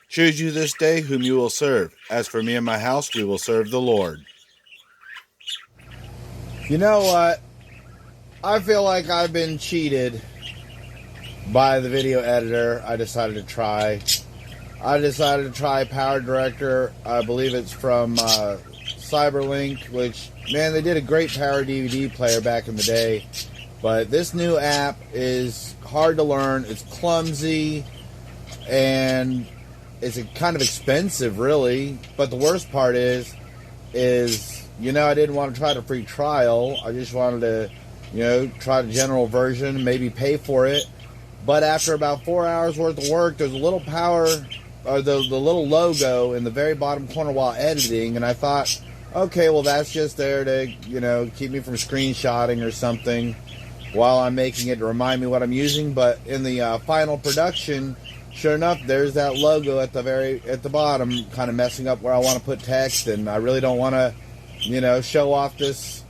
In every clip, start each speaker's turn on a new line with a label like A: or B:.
A: Choose you this day whom you will serve. As for me and my house, we will serve the Lord. You know what? I feel like I've been cheated by the video editor. I decided to try Power Director. I believe it's from Cyberlink, which, man, they did a great Power DVD player back in the day. But this new app is hard to learn. It's clumsy, and it's kind of expensive, really. But the worst part is, you know, I didn't want to try the free trial. I just wanted to, you know, try the general version, maybe pay for it. But after about 4 hours worth of work, there's a little the little logo in the very bottom corner while editing, and I thought, okay, well, that's just there to, you know, keep me from screenshotting or something while I'm making it to remind me what I'm using. But in the final production, sure enough, there's that logo at the bottom, kind of messing up where I want to put text, and I really don't want to, you know, show off this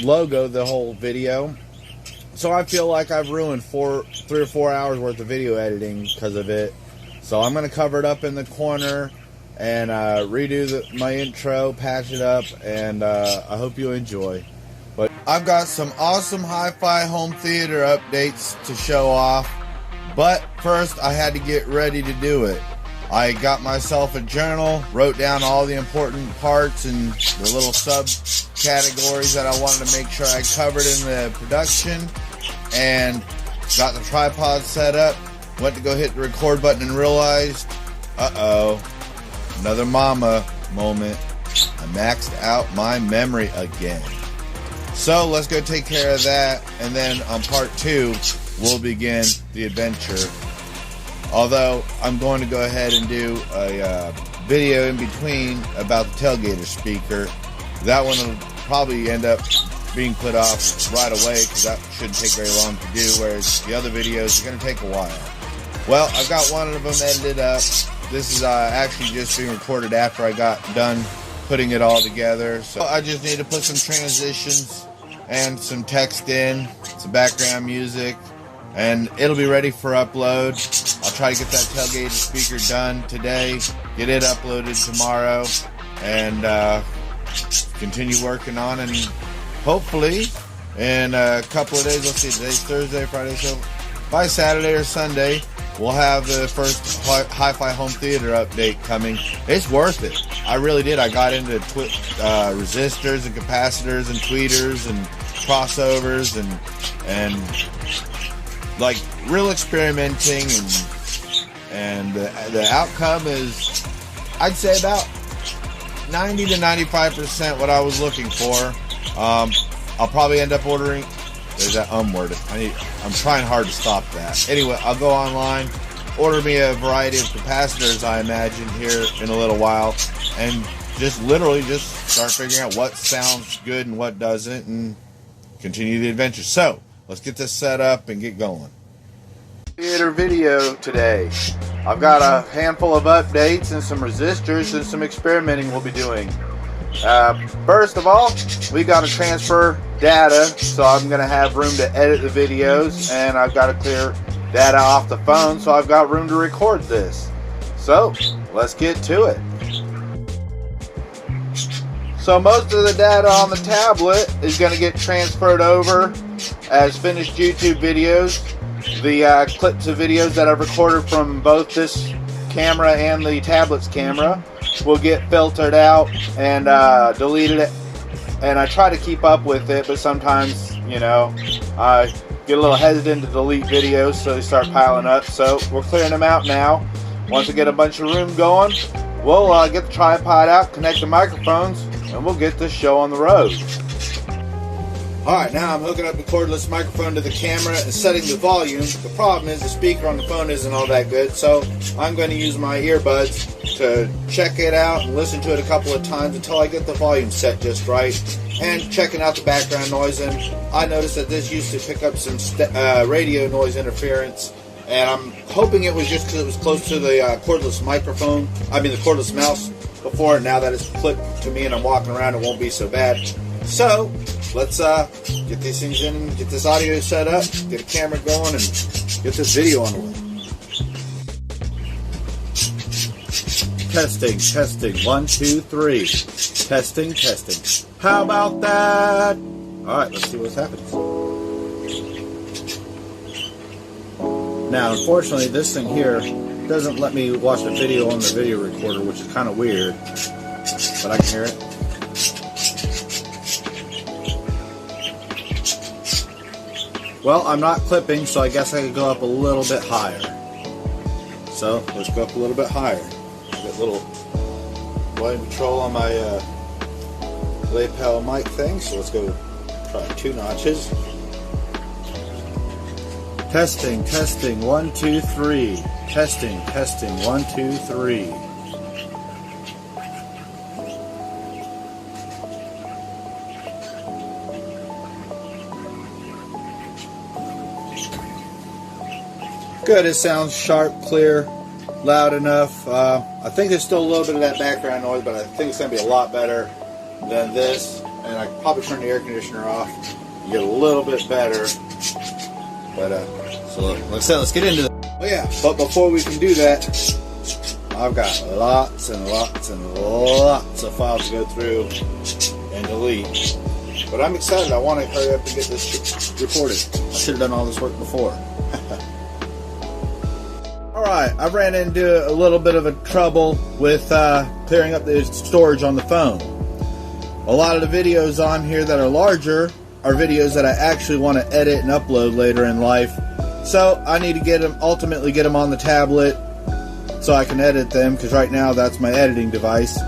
A: logo the whole video. So I feel like I've ruined 3 or 4 hours worth of video editing because of it. So I'm going to cover it up in the corner and redo my intro, patch it up, and I hope you enjoy. But I've got some awesome HiFi home theater updates to show off. But first, I had to get ready to do it. I got myself a journal, wrote down all the important parts and the little subcategories that I wanted to make sure I covered in the production, and got the tripod set up. Went to go hit the record button and realized, another MOMMA moment. I maxed out my memory again. So let's go take care of that, and then on part 2, we'll begin the adventure. Although I'm going to go ahead and do a video in between about the tailgater speaker. That one will probably end up being put off right away because that shouldn't take very long to do, whereas the other videos are going to take a while. Well, I've got one of them edited up. This is actually just being recorded after I got done putting it all together. So I just need to put some transitions and some text in, some background music, and it'll be ready for upload. I'll try to get that tailgater speaker done today, get it uploaded tomorrow, and continue working on it. And hopefully in a couple of days, let's see, today's Thursday, Friday, so by Saturday or Sunday, we'll have the first HiFi home theater update coming. It's worth it. I really did. I got into resistors and capacitors and tweeters and crossovers and like real experimenting, and the outcome is, I'd say, about 90 to 95% what I was looking for. I'll probably end up ordering. There's that word. I'm trying hard to stop that. Anyway, I'll go online, order me a variety of capacitors, I imagine, here in a little while, and just literally just start figuring out what sounds good and what doesn't, and continue the adventure. So let's get this set up and get going. Theater video today. I've got a handful of updates and some resistors and some experimenting we'll be doing. First of all, we got to transfer data, so I'm going to have room to edit the videos, and I've got to clear data off the phone, so I've got room to record this. So let's get to it. So most of the data on the tablet is going to get transferred over as finished YouTube videos. The clips of videos that I've recorded from both this camera and the tablet's camera will get filtered out and deleted, and I try to keep up with it, but sometimes, you know, I get a little hesitant to delete videos, so they start piling up. So we're clearing them out now. Once I get a bunch of room going, we'll get the tripod out, connect the microphones, and we'll get this show on the road. Alright, now I'm hooking up the cordless microphone to the camera and setting the volume. The problem is the speaker on the phone isn't all that good, so I'm going to use my earbuds to check it out and listen to it a couple of times until I get the volume set just right, and checking out the background noise. And I noticed that this used to pick up some radio noise interference, and I'm hoping it was just because it was close to the cordless microphone, the cordless mouse before. Now that it's clipped to me and I'm walking around, it won't be so bad. So let's get these things in, get this audio set up, get a camera going, and get this video on the way. Testing, testing, 1, 2, 3. Testing, testing. How about that? Alright, let's see what's happening. Now, unfortunately, this thing here doesn't let me watch the video on the video recorder, which is kind of weird. But I can hear it. Well, I'm not clipping, so I guess I could go up a little bit higher. So, let's go up a little bit higher. Got a little volume control on my lapel mic thing, so let's go try 2 notches. Testing, testing, 1, 2, 3. Testing, testing, 1, 2, 3. Good, it sounds sharp, clear, loud enough. I think there's still a little bit of that background noise, but I think it's going to be a lot better than this. And I probably turn the air conditioner off and get a little bit better. But, so like I said, let's get into it. Oh yeah, but before we can do that, I've got lots and lots and lots of files to go through and delete. But I'm excited. I want to hurry up and get this recorded. I should have done all this work before. Alright, I ran into a little bit of a trouble with clearing up the storage on the phone. A lot of the videos on here that are larger are videos that I actually want to edit and upload later in life. So I need to ultimately get them on the tablet so I can edit them, because right now that's my editing device.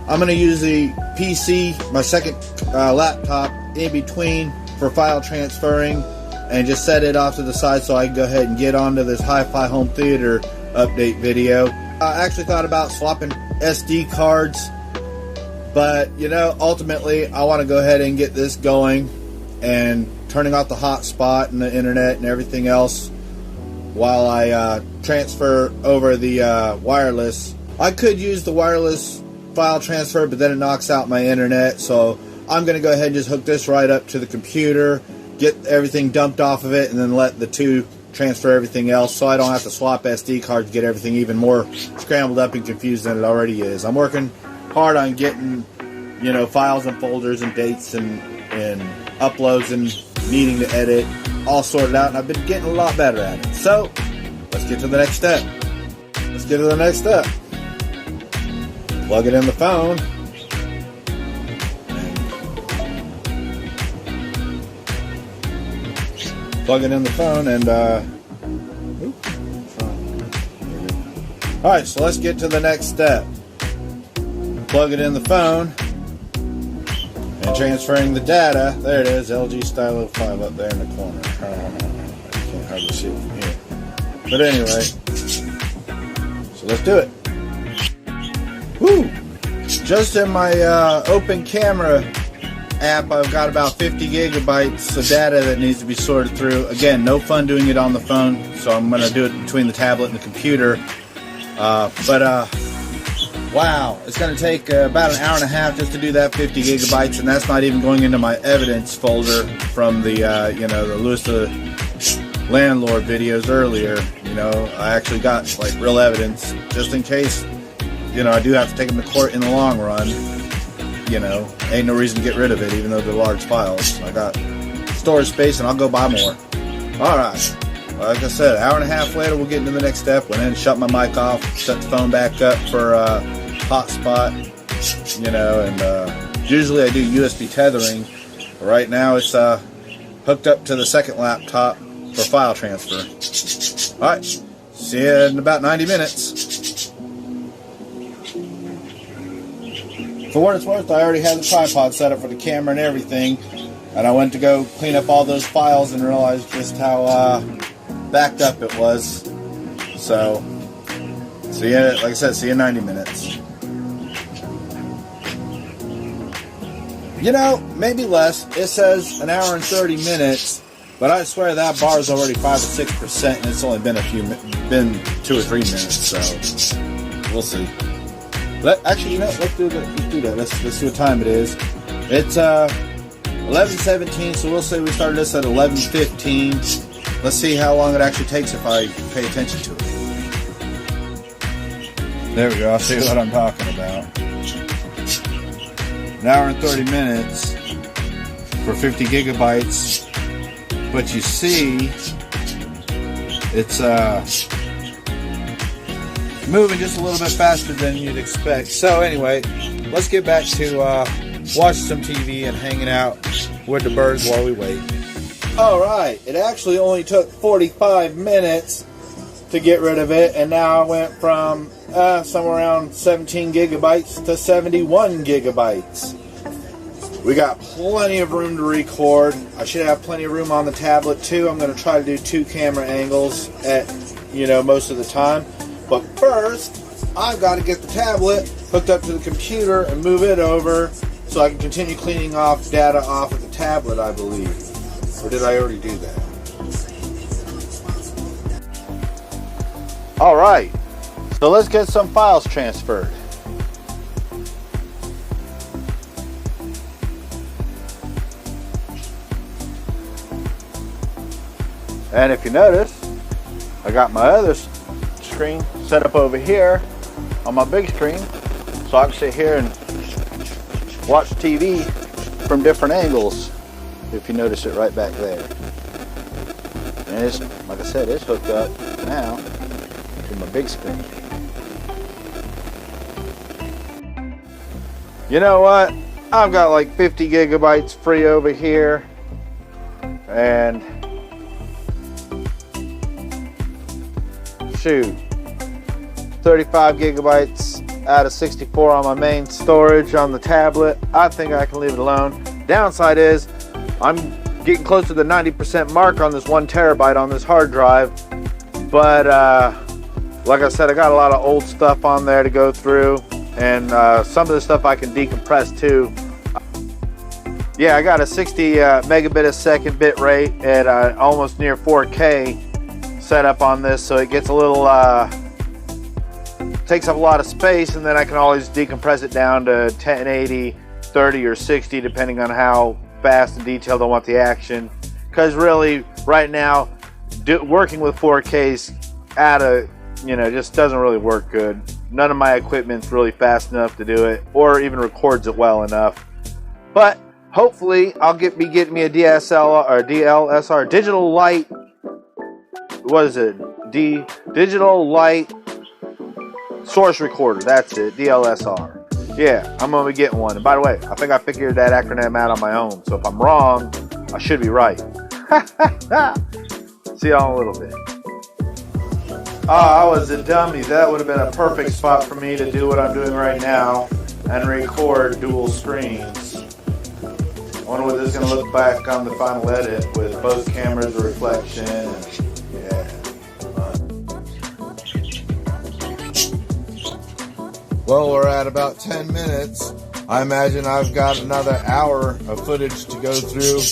A: I'm going to use the PC, my second laptop, in between for file transferring, and just set it off to the side so I can go ahead and get onto this HiFi home theater update video. I actually thought about swapping SD cards, but you know, ultimately I want to go ahead and get this going and turning off the hotspot and the internet and everything else while I transfer over the wireless. I could use the wireless file transfer, but then it knocks out my internet, so I'm going to go ahead and just hook this right up to the computer, get everything dumped off of it, and then let the two transfer everything else, so I don't have to swap SD cards to get everything even more scrambled up and confused than it already is. I'm working hard on getting, you know, files and folders and dates and uploads and needing to edit all sorted out, and I've been getting a lot better at it. So let's get to the next step. Let's get to the next step. Plug it in the phone. Plug it in the phone and alright, so let's get to the next step. Plug it in the phone and transferring the data. There it is, LG Stylo 5 up there in the corner. I can't hardly see it from here. But anyway, so let's do it. Woo! Just in my open camera app, I've got about 50 gigabytes of data that needs to be sorted through. Again, no fun doing it on the phone, so I'm going to do it between the tablet and the computer. Wow, it's going to take about an hour and a half just to do that 50 gigabytes, and that's not even going into my evidence folder from the the Lewis the Landlord videos earlier. You know, I actually got like real evidence just in case, you know, I do have to take them to court in the long run. You know, ain't no reason to get rid of it, even though they're large files. I got storage space, and I'll go buy more. Alright, like I said, an hour and a half later, we'll get into the next step. Went in, shut my mic off, set the phone back up for hotspot, you know, and usually I do USB tethering. But right now, it's hooked up to the second laptop for file transfer. Alright, see you in about 90 minutes. For what it's worth, I already had the tripod set up for the camera and everything, and I went to go clean up all those files and realized just how backed up it was. So, see you, like I said, see you in 90 minutes. You know, maybe less. It says an hour and 30 minutes, but I swear that bar is already 5 or 6%, and it's only been been 2 or 3 minutes. So, we'll see. Actually, you know, let's do that. Let's see what time it is. It's 11:17, so we'll say we started this at 11:15. Let's see how long it actually takes if I pay attention to it. There we go. I'll see what I'm talking about. An hour and 30 minutes for 50 gigabytes. But you see, it's moving just a little bit faster than you'd expect. So anyway, let's get back to watching some TV and hanging out with the birds while we wait. Alright, it actually only took 45 minutes to get rid of it, and now I went from somewhere around 17 gigabytes to 71 gigabytes. We got plenty of room to record. I should have plenty of room on the tablet too. I'm going to try to do 2 camera angles at, most of the time. But first, I've got to get the tablet hooked up to the computer and move it over so I can continue cleaning off data off of the tablet, I believe. Or did I already do that? Alright, so let's get some files transferred. And if you notice, I got my other screen set up over here on my big screen, so I can sit here and watch TV from different angles. If you notice it right back there. And it's, like I said, it's hooked up now to my big screen. You know what? I've got like 50 gigabytes free over here. And shoot, 35 gigabytes out of 64 on my main storage on the tablet. I think I can leave it alone. Downside is I'm getting close to the 90% mark on this 1 terabyte on this hard drive. But like I said, I got a lot of old stuff on there to go through, and some of the stuff I can decompress too. Yeah, I got a 60 megabit a second bit rate at almost near 4K set up on this, so it gets a little takes up a lot of space, and then I can always decompress it down to 1080, 30, or 60 depending on how fast and detailed I want the action. Because really, right now, working with 4Ks just doesn't really work good. None of my equipment's really fast enough to do it, or even records it well enough. But hopefully, I'll be getting me a DSLR or DLSR, digital light. What is it? Digital light source recorder. That's it. DLSR. Yeah, I'm going to be getting one. And by the way, I think I figured that acronym out on my own. So if I'm wrong, I should be right. See y'all in a little bit. I was a dummy. That would have been a perfect spot for me to do what I'm doing right now and record dual screens. I wonder what this is going to look back on the final edit with both cameras, the reflection. Yeah. Well, we're at about 10 minutes. I imagine I've got another hour of footage to go through.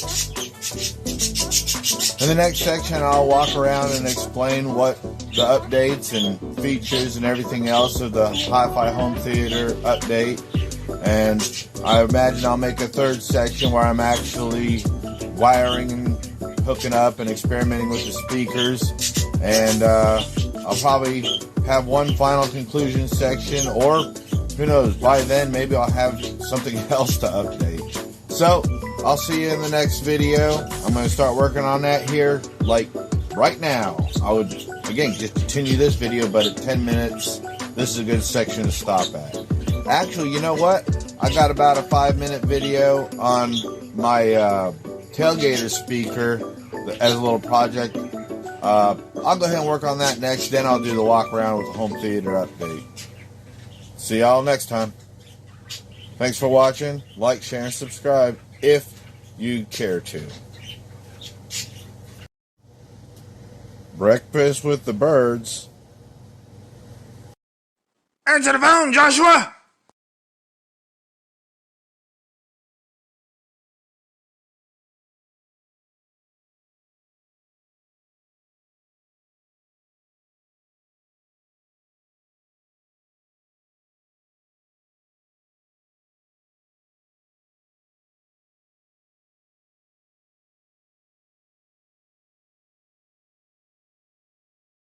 A: In the next section, I'll walk around and explain what the updates and features and everything else of the HiFi home theater update. And I imagine I'll make a third section where I'm actually wiring and hooking up and experimenting with the speakers. And I'll probably have one final conclusion section, or who knows, by then maybe I'll have something else to update. So I'll see you in the next video. I'm going to start working on that here like right now. I would again just continue this video, but at 10 minutes this is a good section to stop at. Actually, you know what, I got about a 5-minute video on my tailgater speaker as a little project. I'll go ahead and work on that next, then I'll do the walk around with the home theater update. See y'all next time. Thanks for watching. Like, share, and subscribe if you care to. Breakfast with the birds.
B: Answer the phone, Joshua!